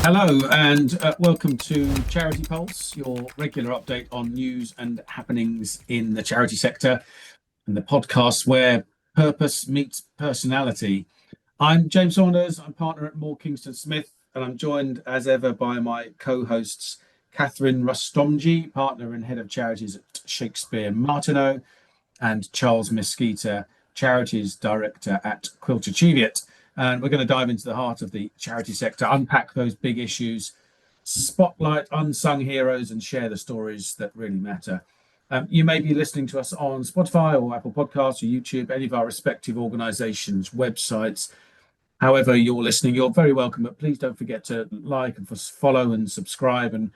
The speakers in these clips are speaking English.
Hello and welcome to CharitEpulse, your regular update on news and happenings in the charity sector and the podcast where purpose meets personality. I'm James Saunders, I'm partner at Moore Kingston Smith, and I'm joined as ever by my co-hosts Catherine Rustomji, partner and head of charities at Shakespeare Martineau, and Charles Mesquita, charities director at Quilter Cheviot. And we're going to dive into the heart of the charity sector, unpack those big issues, spotlight unsung heroes, and share the stories that really matter. You may be listening to us on Spotify or Apple Podcasts or YouTube, any of our respective organisations' websites. However you're listening, you're very welcome, but please don't forget to like and follow and subscribe, and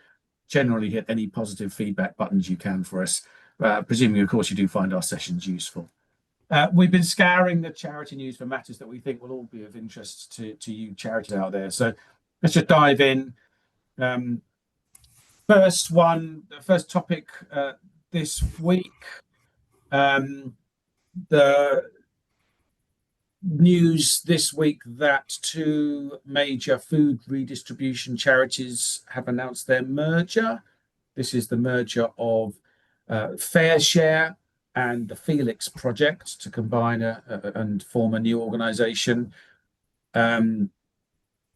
generally hit any positive feedback buttons you can for us, presuming, of course, you do find our sessions useful. We've been scouring the charity news for matters that we think will all be of interest to you charities out there. So let's just dive in. First topic this week, the news this week that two major food redistribution charities have announced their merger. This is the merger of FareShare and the Felix Project to combine and form a new organisation.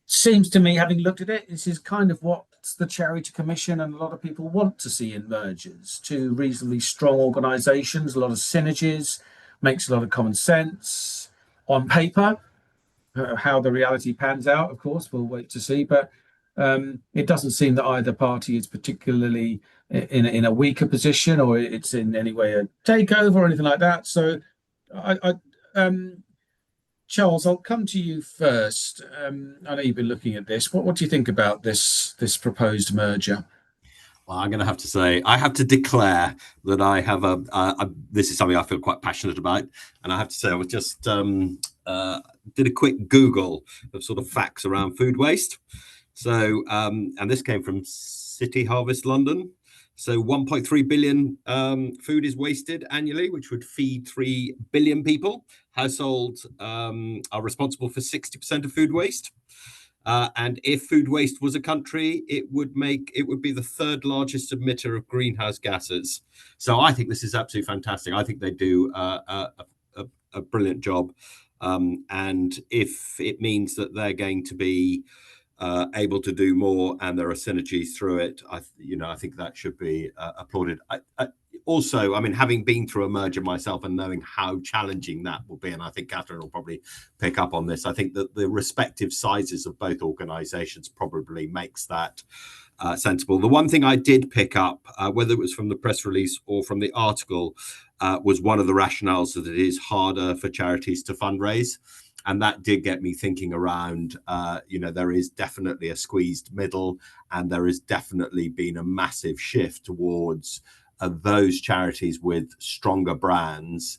Seems to me, having looked at it, this is kind of what the Charity Commission and a lot of people want to see in mergers. Two reasonably strong organisations, a lot of synergies, makes a lot of common sense on paper. How the reality pans out, of course, we'll wait to see. But it doesn't seem that either party is particularly in a weaker position, or it's in any way a takeover or anything like that. So, Charles, I'll come to you first. I know you've been looking at this. What do you think about this proposed merger? Well, I'm going to have to say, I have to declare that I have this is something I feel quite passionate about. And I have to say, I was just did a quick Google of sort of facts around food waste. So, and this came from City Harvest London. So 1.3 billion food is wasted annually, which would feed 3 billion people. Households are responsible for 60% of food waste. And if food waste was a country, it would be the third largest emitter of greenhouse gases. So I think this is absolutely fantastic. I think they do a brilliant job. And if it means that they're going to be able to do more and there are synergies through it, I think that should be applauded. Also, I mean, having been through a merger myself and knowing how challenging that will be, and I think Catherine will probably pick up on this, I think that the respective sizes of both organisations probably makes that sensible. The one thing I did pick up, whether it was from the press release or from the article, was one of the rationales that it is harder for charities to fundraise. And that did get me thinking around, there is definitely a squeezed middle, and there has definitely been a massive shift towards those charities with stronger brands,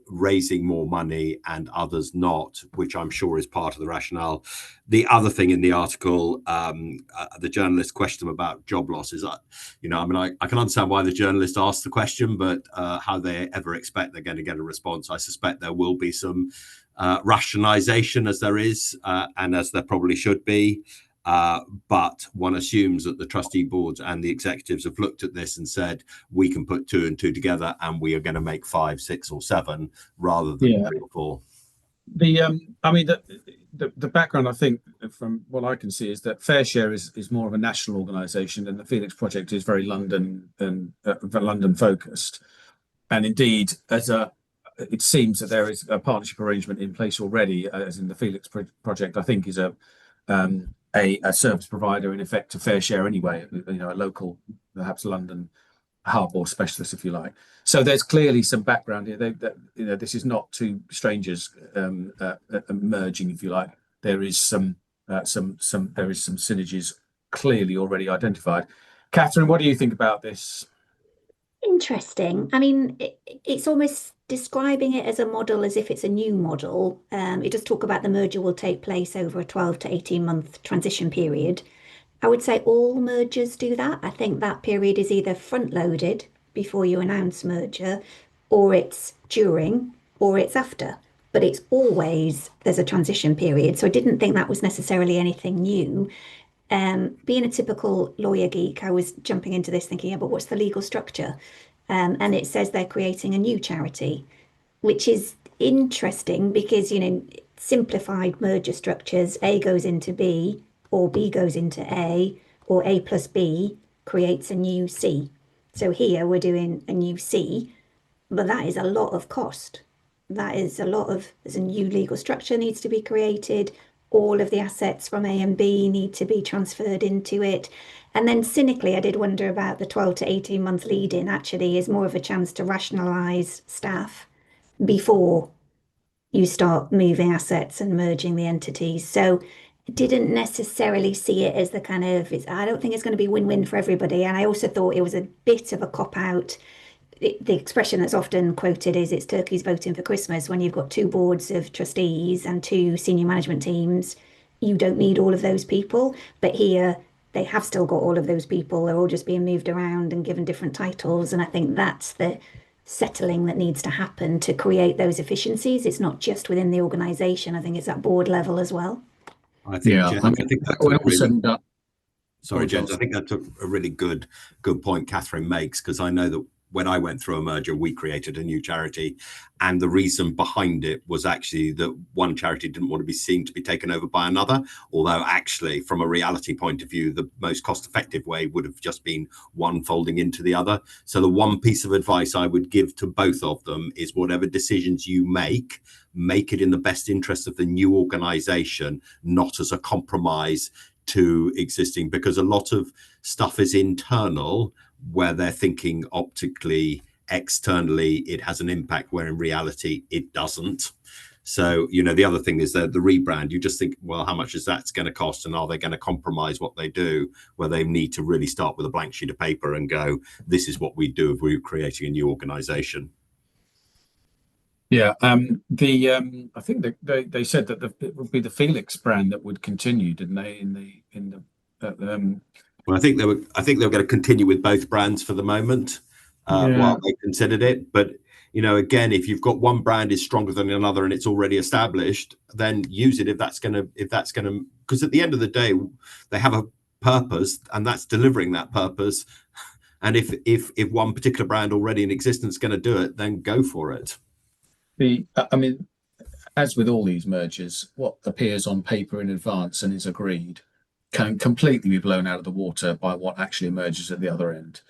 raising more money and others not, which I'm sure is part of the rationale. The other thing in the article, the journalist questioned about job losses. I can understand why the journalist asked the question, but how they ever expect they're going to get a response. I suspect there will be some rationalization, as there is, and as there probably should be. But one assumes that the trustee boards and the executives have looked at this and said, we can put 2 and 2 together and we are going to make 5, 6 or 7 rather than 3 or 4. The background, I think, from what I can see, is that FareShare is more of a national organisation, and the Felix Project is very London and London focused. And indeed, it seems that there is a partnership arrangement in place already, as in the Felix Project, I think, is a service provider in effect to FareShare anyway, a local, perhaps London hub or specialist, if you like. So there's clearly some background here. This is not two strangers merging, if you like. There is some synergies clearly already identified. Catherine, what do you think about this? Interesting. I mean, it's almost describing it as a model as if it's a new model. It does talk about the merger will take place over a 12 to 18-month transition period. I would say all mergers do that. I think that period is either front-loaded before you announce merger, or it's during, or it's after. But it's always, there's a transition period. So I didn't think that was necessarily anything new. Being a typical lawyer geek, I was jumping into this thinking, yeah, but what's the legal structure? And it says they're creating a new charity, which is interesting because, simplified merger structures, A goes into B, or B goes into A, or A plus B creates a new C. So here we're doing a new C, but that is a lot of cost. There's a new legal structure needs to be created. All of the assets from A and B need to be transferred into it. And then cynically, I did wonder about the 12 to 18 month lead in actually is more of a chance to rationalize staff before you start moving assets and merging the entities. So didn't necessarily see it as the kind of, I don't think it's going to be win-win for everybody. And I also thought it was a bit of a cop out. The expression that's often quoted is it's turkeys voting for Christmas. When you've got two boards of trustees and two senior management teams, you don't need all of those people. But here, they have still got all of those people. They're all just being moved around and given different titles. And I think that's the settling that needs to happen to create those efficiencies. It's not just within the organisation. I think it's at board level as well. I think, Yeah, James, I I mean, think that when took all said really. and done, Sorry, oh, James. John. I think that took a really good point Catherine makes, because I know that when I went through a merger, we created a new charity, and the reason behind it was actually that one charity didn't want to be seen to be taken over by another. Although actually, from a reality point of view, the most cost-effective way would have just been one folding into the other. So the one piece of advice I would give to both of them is whatever decisions you make it in the best interest of the new organization, not as a compromise to existing, because a lot of stuff is internal where they're thinking optically externally it has an impact, where in reality it doesn't. So the other thing is that the rebrand, you just think, well, how much is that's going to cost, and are they going to compromise what they do, where they need to really start with a blank sheet of paper and go, this is what we do if we're creating a new organization. Yeah, I think they said that it would be the Felix brand that would continue, didn't they? Well, I think they were going to continue with both brands for the moment, while they considered it. But again, if you've got one brand is stronger than another and it's already established, then use it if that's going to, because at the end of the day, they have a purpose, and that's delivering that purpose. And if one particular brand already in existence is going to do it, then go for it. I mean, as with all these mergers, what appears on paper in advance and is agreed can completely be blown out of the water by what actually emerges at the other end.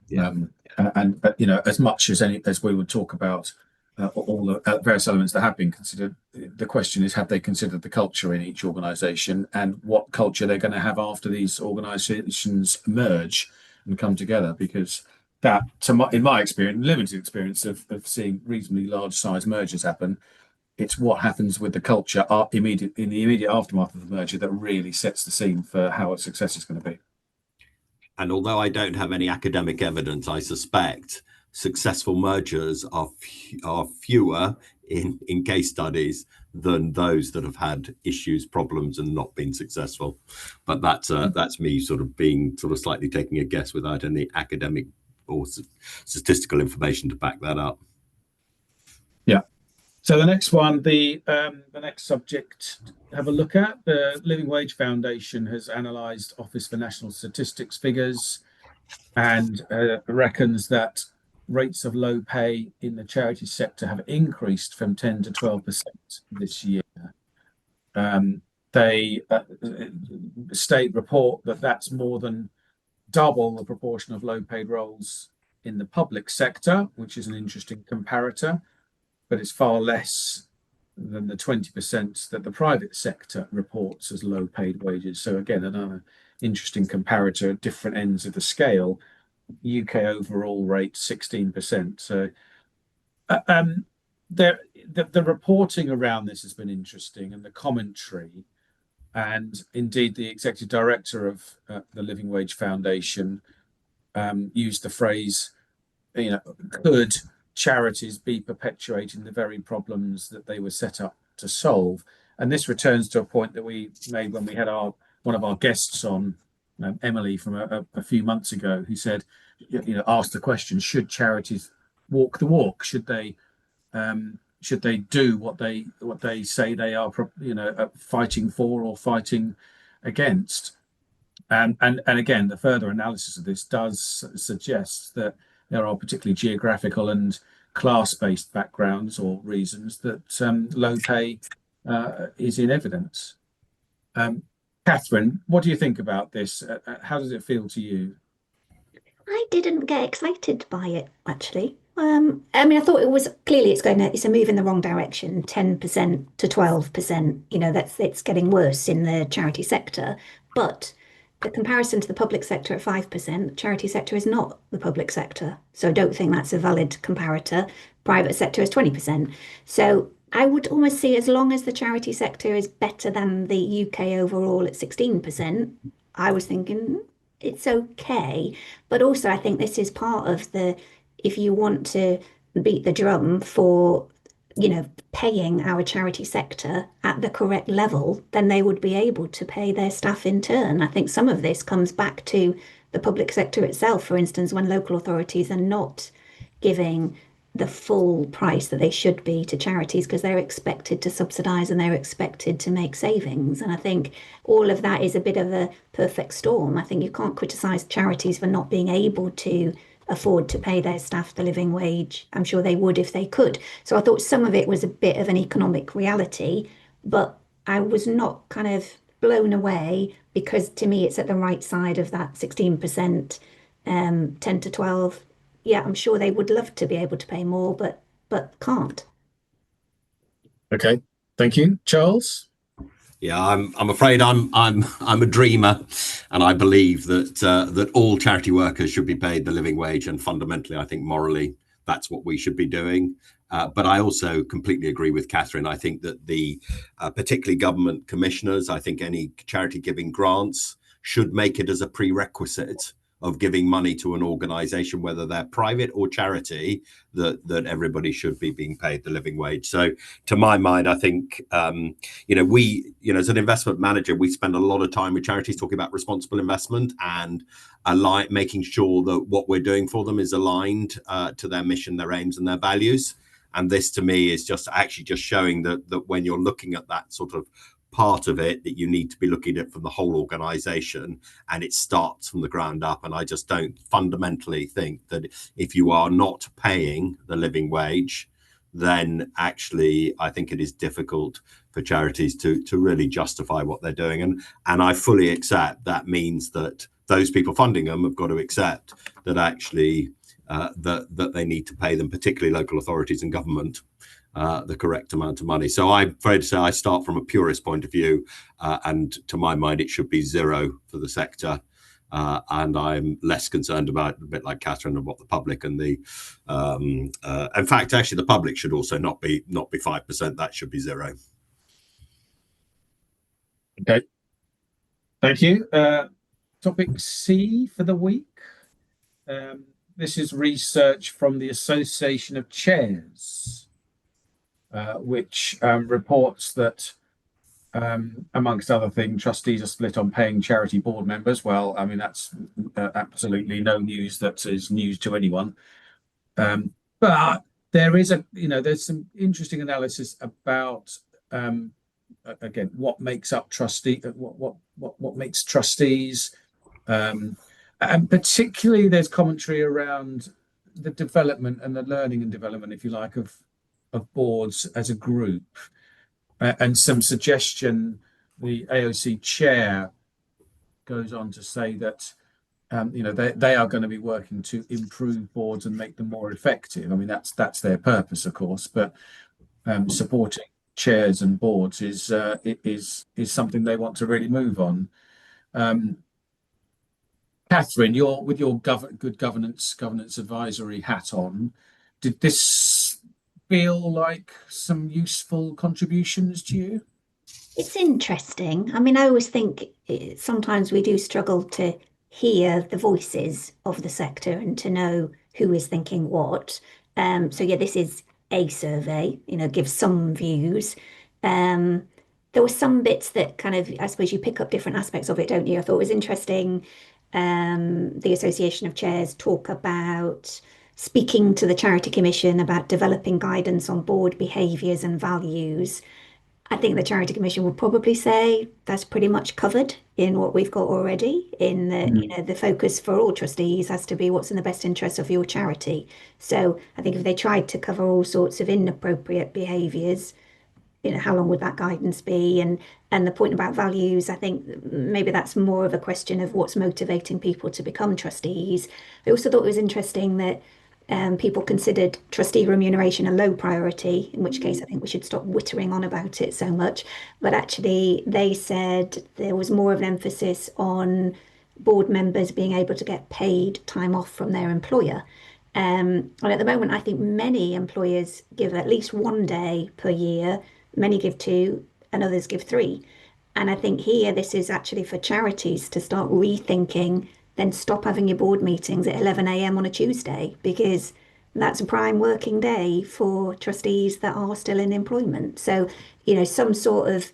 Yeah. But as much as we would talk about all the various elements that have been considered, the question is, have they considered the culture in each organisation, and what culture they're going to have after these organisations merge and come together? Because that, in my experience, limited experience of seeing reasonably large size mergers happen, it's what happens with the culture in the immediate aftermath of the merger that really sets the scene for how a success is going to be. And although I don't have any academic evidence, I suspect successful mergers are fewer in case studies than those that have had issues, problems, and not been successful. But that's me sort of being slightly taking a guess without any academic or statistical information to back that up. Yeah. So the next one, the next subject to have a look at, the Living Wage Foundation has analysed Office for National Statistics figures and reckons that rates of low pay in the charity sector have increased from 10 to 12% this year. They report that that's more than double the proportion of low paid roles in the public sector, which is an interesting comparator, but it's far less than the 20% that the private sector reports as low paid wages. So again, another interesting comparator at different ends of the scale. UK overall rate 16%. So the reporting around this has been interesting, and the commentary, and indeed the executive director of the Living Wage Foundation used the phrase, could charities be perpetuating the very problems that they were set up to solve? And this returns to a point that we made when we had one of our guests on, Emily, from a few months ago, who said, asked the question: should charities walk the walk? Should they do what they say they are, fighting for or fighting against? And again, the further analysis of this does suggest that there are particularly geographical and class-based backgrounds or reasons that low pay is in evidence. Catherine, what do you think about this? How does it feel to you? I didn't get excited by it actually. I mean, I thought it was clearly it's a move in the wrong direction, 10% to 12%. It's getting worse in the charity sector. But the comparison to the public sector at 5%, the charity sector is not the public sector. So I don't think that's a valid comparator. Private sector is 20%. So I would almost see as long as the charity sector is better than the UK overall at 16%, I was thinking it's okay. But also, I think this is part of if you want to beat the drum for, paying our charity sector at the correct level, then they would be able to pay their staff in turn. I think some of this comes back to the public sector itself, for instance, when local authorities are not giving the full price that they should be to charities because they're expected to subsidise and they're expected to make savings. And I think all of that is a bit of a perfect storm. I think you can't criticise charities for not being able to afford to pay their staff the living wage. I'm sure they would if they could. So I thought some of it was a bit of an economic reality, but I was not kind of blown away because to me it's at the right side of that 16%, 10 to 12. Yeah, I'm sure they would love to be able to pay more, but can't. Okay, thank you, Charles. Yeah, I'm afraid I'm a dreamer, and I believe that all charity workers should be paid the living wage, and fundamentally, I think morally that's what we should be doing. But I also completely agree with Catherine. I think that the particularly government commissioners, I think any charity giving grants should make it as a prerequisite of giving money to an organization, whether they're private or charity, that everybody should be being paid the living wage. So to my mind, I think, as an investment manager, we spend a lot of time with charities talking about responsible investment and making sure that what we're doing for them is aligned to their mission, their aims and their values. And this to me is just showing that when you're looking at that sort of part of it, that you need to be looking at it from the whole organization, and it starts from the ground up. And I just don't fundamentally think that if you are not paying the living wage, then actually I think it is difficult for charities to really justify what they're doing. And I fully accept that means that those people funding them have got to accept that actually that they need to pay them, particularly local authorities and government, the correct amount of money. So I'm afraid to say I start from a purist point of view, and to my mind it should be zero for the sector, and I'm less concerned about, a bit like Catherine, of what the public and the in fact actually the public should also not be 5%, that should be zero. Okay, thank you. Topic C for the week. This is research from the Association of Chairs, which reports that, amongst other things, trustees are split on paying charity board members. Well, I mean, that's absolutely no news that is news to anyone. But there is there's some interesting analysis about, again, what makes up what makes trustees, and particularly there's commentary around the development and the learning and development, if you like, of boards as a group, and some suggestion. The AOC chair goes on to say that they are going to be working to improve boards and make them more effective. I mean, that's their purpose, of course, but supporting chairs and boards is something they want to really move on. Catherine, with your good governance advisory hat on, did this feel like some useful contributions to you? It's interesting. I mean, I always think sometimes we do struggle to hear the voices of the sector and to know who is thinking what. So yeah, this is a survey, gives some views. There were some bits that kind of, I suppose you pick up different aspects of it, don't you? I thought it was interesting. The Association of Chairs talk about speaking to the Charity Commission about developing guidance on board behaviours and values. I think the Charity Commission would probably say that's pretty much covered in what we've got already. In the, you know, the focus for all trustees has to be what's in the best interest of your charity. So I think if they tried to cover all sorts of inappropriate behaviours, you know, how long would that guidance be? And the point about values, I think maybe that's more of a question of what's motivating people to become trustees. I also thought it was interesting that people considered trustee remuneration a low priority, in which case I think we should stop whittering on about it so much. But actually, they said there was more of an emphasis on board members being able to get paid time off from their employer. And at the moment, I think many employers give at least 1 day per year, many give 2, and others give 3. And I think here, this is actually for charities to start rethinking, then stop having your board meetings at 11 a.m. on a Tuesday, because that's a prime working day for trustees that are still in employment. So, you know, some sort of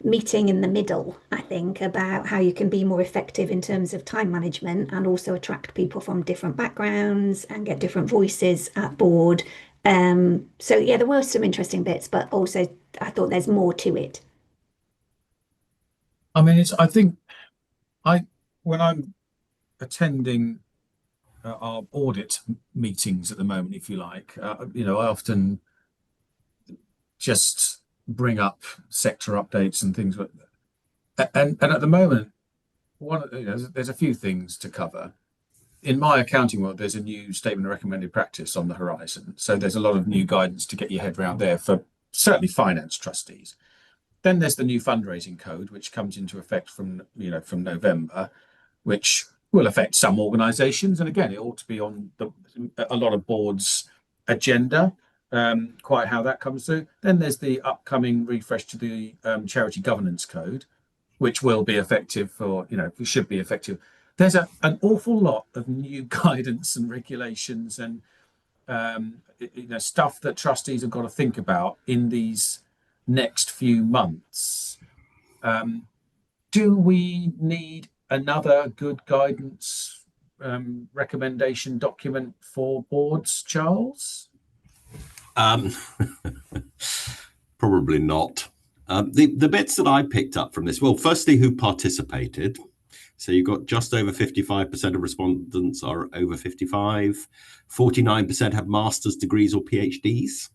meeting in the middle, I think, about how you can be more effective in terms of time management and also attract people from different backgrounds and get different voices at board. So yeah, there were some interesting bits, but also I thought there's more to it. I mean, I think when I'm attending our audit meetings at the moment, if you like, you know, I often just bring up sector updates and things like that. And at the moment, there's a few things to cover. In my accounting world, there's a new statement of recommended practice on the horizon. So there's a lot of new guidance to get your head around there for certainly finance trustees. Then there's the new fundraising code, which comes into effect from November, which will affect some organisations. And again, it ought to be on a lot of boards' agenda, quite how that comes through. Then there's the upcoming refresh to the charity governance code, which will be effective should be effective. There's an awful lot of new guidance and regulations and stuff that trustees have got to think about in these next few months. Do we need another good guidance recommendation document for boards, Charles? Probably not. The bits that I picked up from this, well, firstly, who participated. So you've got just over 55% of respondents are over 55, 49% have master's degrees or PhDs,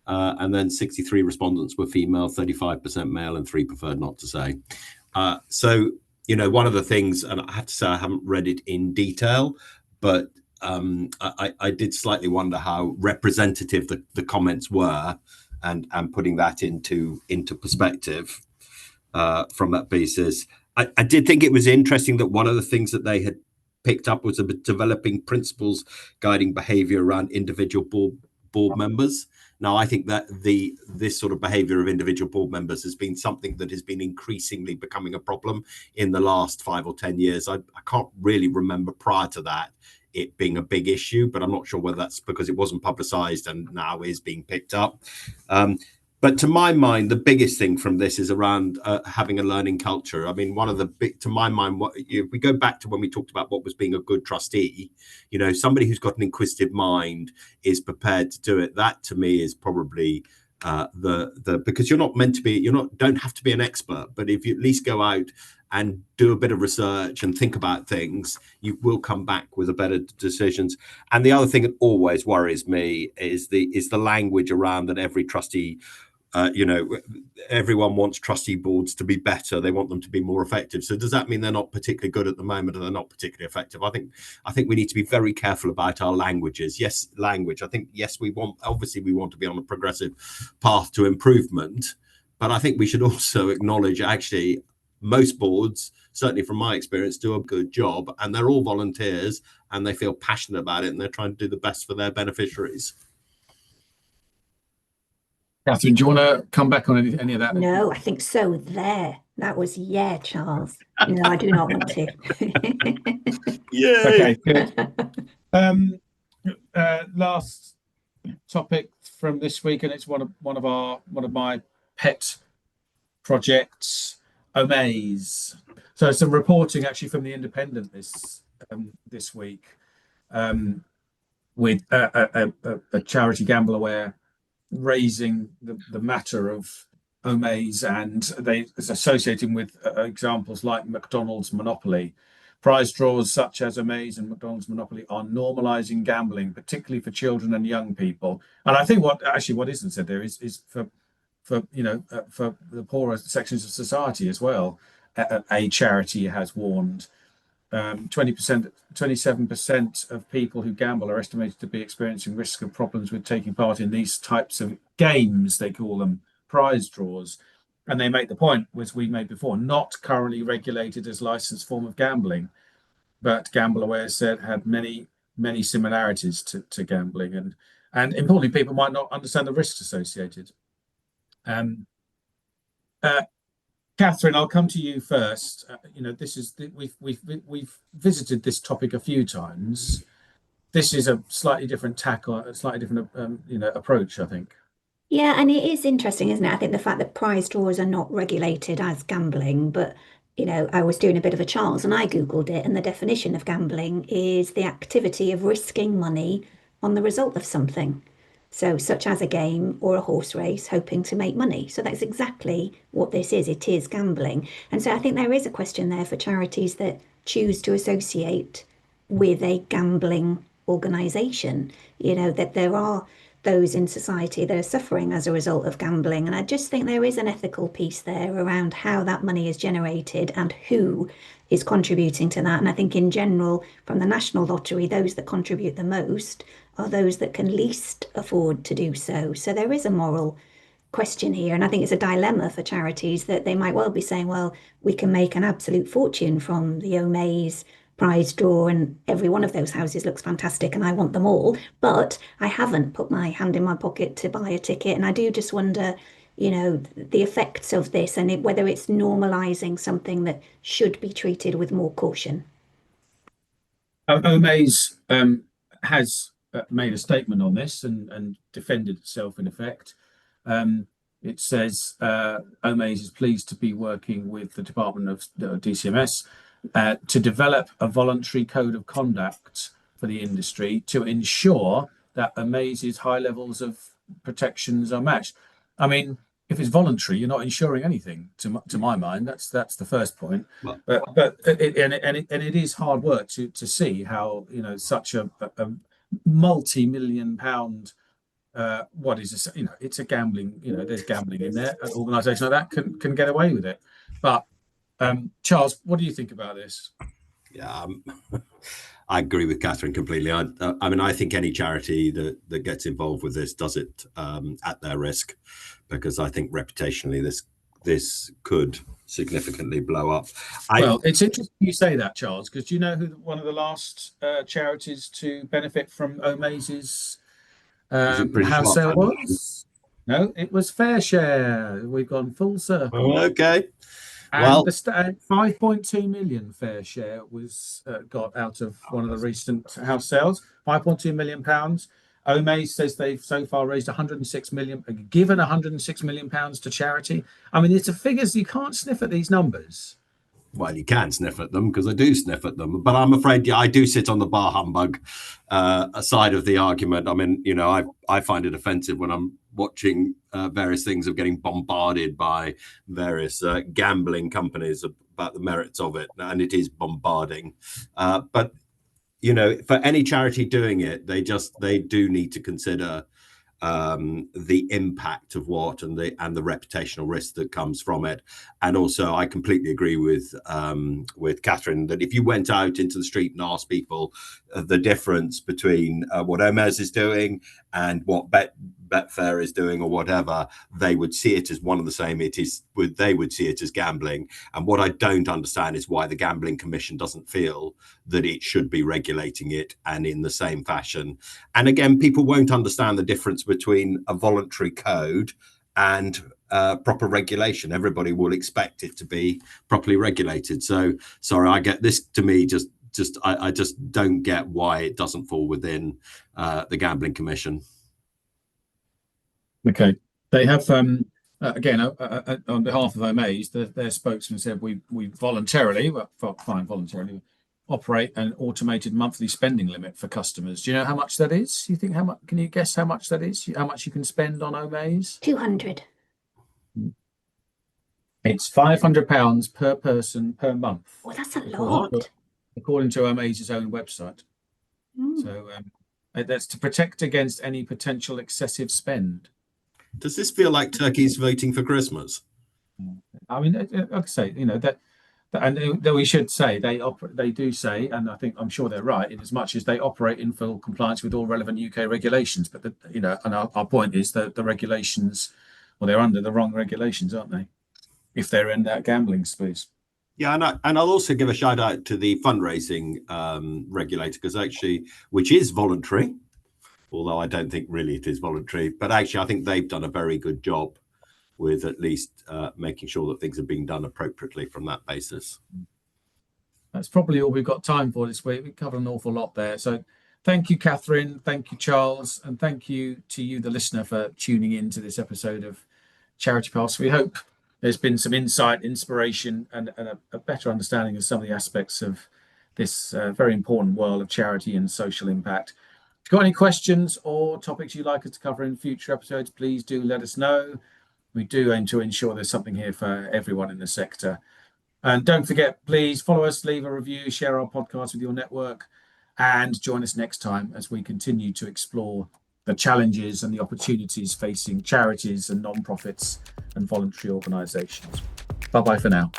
and then 63 respondents were female, 35% male, and 3 preferred not to say. So, you know, one of the things, and I have to say I haven't read it in detail, but I did slightly wonder how representative the comments were, and putting that into perspective from that basis. I did think it was interesting that one of the things that they had picked up was developing principles guiding behaviour around individual board members. Now, I think that this sort of behaviour of individual board members has been something that has been increasingly becoming a problem in the last 5 or 10 years. I can't really remember prior to that it being a big issue, but I'm not sure whether that's because it wasn't publicised and now is being picked up. But to my mind, the biggest thing from this is around having a learning culture. I mean, one of the to my mind, if we go back to when we talked about what was being a good trustee, you know, somebody who's got an inquisitive mind is prepared to do it. That to me is probably because you're not meant to be, don't have to be an expert, but if you at least go out and do a bit of research and think about things, you will come back with a better decisions. And the other thing that always worries me is the language around that every trustee. Everyone wants trustee boards to be better. They want them to be more effective. So does that mean they're not particularly good at the moment, or they're not particularly effective? I think we need to be very careful about our languages. Yes, language. I think yes, we want to be on a progressive path to improvement, but I think we should also acknowledge actually most boards, certainly from my experience, do a good job, and they're all volunteers and they feel passionate about it and they're trying to do the best for their beneficiaries. Catherine, do you want to come back on any of that? No, I think so. That was Charles. No, I do not want to. Okay, good. Last topic from this week, and it's one of my pet projects, Omaze. So some reporting actually from the Independent this week, with a charity Gamble Aware raising the matter of Omaze, and they is associating with examples like McDonald's monopoly. Prize draws such as Omaze and McDonald's monopoly are normalizing gambling, particularly for children and young people. And I think what isn't said there is for for the poorer sections of society as well. A charity has warned 20%, 27% of people who gamble are estimated to be experiencing risk of problems with taking part in these types of games, they call them prize draws. And they make the point, which we made before, not currently regulated as licensed form of gambling, but Gamble Aware said had many similarities to gambling. And importantly, people might not understand the risks associated. Um, uh, Catherine, I'll come to you first. This is we've visited this topic a few times. This is a slightly different tack or a slightly different approach, I think. Yeah, and it is interesting, isn't it? I think the fact that prize draws are not regulated as gambling, but I was doing a bit of a Charles and I Googled it, and the definition of gambling is the activity of risking money on the result of something. So, such as a game or a horse race, hoping to make money. So, that's exactly what this is. It is gambling. And so, I think there is a question there for charities that choose to associate with a gambling organisation. That there are those in society that are suffering as a result of gambling. And I just think there is an ethical piece there around how that money is generated and who is contributing to that. And I think in general, from the National Lottery, those that contribute the most are those that can least afford to do so. So there is a moral question here. And I think it's a dilemma for charities that they might well be saying, well, we can make an absolute fortune from the Omaze prize draw, and every one of those houses looks fantastic and I want them all, but I haven't put my hand in my pocket to buy a ticket. And I do just wonder, the effects of this and whether it's normalizing something that should be treated with more caution. Omaze has made a statement on this and defended itself in effect. It says Omaze is pleased to be working with the Department of DCMS to develop a voluntary code of conduct for the industry to ensure that Omaze's high levels of protections are matched. I mean, if it's voluntary, you're not ensuring anything. To my mind, that's the first point. Well, But it is hard work to see how such a multi-million pound what is this? It's a gambling. There's gambling in there. An organisation like that can get away with it. But Charles, what do you think about this? Yeah, I agree with Catherine completely. I mean, I think any charity that gets involved with this does it at their risk, because I think reputationally this could significantally blow up. Well, it's interesting you say that, Charles, because do you know who one of the last charities to benefit from Omaze's house sale was? No, it was Fair Share. We've gone full circle. Oh, okay. And Well, the 5.2 million Fair Share was got out of one of the recent house sales. 5.2 million pounds. Omaze says they've so far raised 106 million, given 106 million pounds to charity. I mean, it's a figures you can't sniff at these numbers. well, you can sniff at them because I do sniff at them, but I'm afraid I do sit on the bar humbug side of the argument. I mean, I find it offensive when I'm watching various things of getting bombarded by various gambling companies about the merits of it, and it is bombarding. But for any charity doing it, they do need to consider the impact of what and the reputational risk that comes from it. And also, I completely agree with Catherine that if you went out into the street and asked people the difference between what Omaze is doing and what Betfair is doing or whatever, they would see it as one of the same. They would see it as gambling. And what I don't understand is why the Gambling Commission doesn't feel that it should be regulating it and in the same fashion. And again, people won't understand the difference between a voluntary code and proper regulation. Everybody will expect it to be properly regulated. So sorry, I get this. To me, I just don't get why it doesn't fall within the Gambling Commission. Okay, they have again on behalf of Omaze, their spokesman said we voluntarily, voluntarily operate an automated monthly spending limit for customers. Do you know how much that is? You think how much? Can you guess how much that is? How much you can spend on Omaze? 200. It's £500 per person per month, Oh, that's a according lot. according to Amaze's own website. Mm. So that's to protect against any potential excessive spend. Does this feel like turkeys voting for Christmas? I mean, like I say, and we should say they do say, and I'm sure they're right, in as much as they operate in full compliance with all relevant UK regulations. But and our point is that the regulations, well, they're under the wrong regulations, aren't they? If they're in that gambling space. Yeah, and I'll also give a shout out to the fundraising regulator, because which is voluntary, although I don't think really it is voluntary. But actually, I think they've done a very good job with at least making sure that things are being done appropriately from that basis. That's probably all we've got time for this week. We covered an awful lot there. So thank you, Catherine. Thank you, Charles. And thank you to you, the listener, for tuning in to this episode of ChariTepulse. We hope there's been some insight, inspiration, and a better understanding of some of the aspects of this very important world of charity and social impact. If you've got any questions or topics you'd like us to cover in future episodes, please do let us know. We do aim to ensure there's something here for everyone in the sector. And don't forget, please follow us, leave a review, share our podcast with your network, and join us next time as we continue to explore the challenges and the opportunities facing charities and non-profits and voluntary organisations. Bye-bye for now.